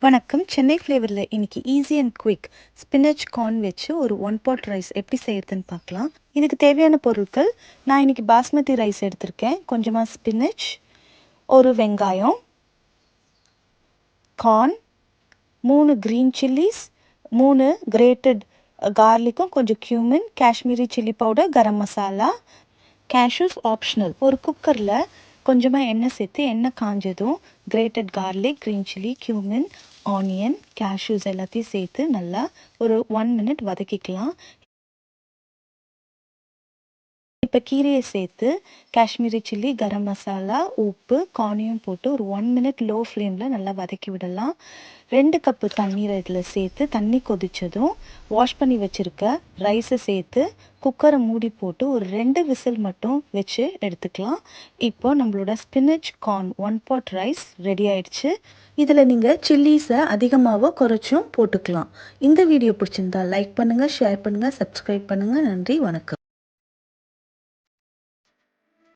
வணக்கம். சென்னை ஃப்ளேவரில் இன்னைக்கு easy and quick spinach corn வச்சு ஒரு ஒன் பாட் ரைஸ் எப்படி செய்யறதுன்னு பார்க்கலாம். இதுக்கு தேவையான பொருட்கள், நான் இன்னைக்கு பாஸ்மதி ரைஸ் எடுத்திருக்கேன், கொஞ்சமாக ஸ்பினச், ஒரு வெங்காயம், கார்ன், 3 க்ரீன் சில்லிஸ், 3 கிரேட்டட் கார்லிக்கும் கொஞ்சம் cumin, Kashmiri chilli powder, garam masala. Cashews optional. ஒரு குக்கரில் கொஞ்சமாக எண்ணெய் சேர்த்து எண்ணெய் காஞ்சதும் grated garlic, green chilli, cumin, onion, cashews எல்லாத்தையும் சேர்த்து நல்லா ஒரு 1 மினிட் வதக்கிக்கலாம். இப்போ கீரையை சேர்த்து காஷ்மீரி சில்லி, கரம் மசாலா, உப்பு, கார்னையும் போட்டு ஒரு 1 மினிட் லோ ஃப்ளேமில் நல்லா வதக்கி விடலாம். 2 கப்பு தண்ணீரை இதில் சேர்த்து தண்ணி கொதித்ததும் வாஷ் பண்ணி வச்சுருக்க ரைஸை சேர்த்து குக்கரை மூடி போட்டு ஒரு 2 விசில் மட்டும் வச்சு எடுத்துக்கலாம். இப்போ நம்மளோட spinach corn one pot rice ready ஆயிடுச்சு. இதில் நீங்கள் சில்லிஸை அதிகமாகவோ குறைச்சும் போட்டுக்கலாம். இந்த வீடியோ பிடிச்சிருந்தா லைக் பண்ணுங்கள், ஷேர் பண்ணுங்கள், சப்ஸ்கிரைப் பண்ணுங்கள். நன்றி, வணக்கம்.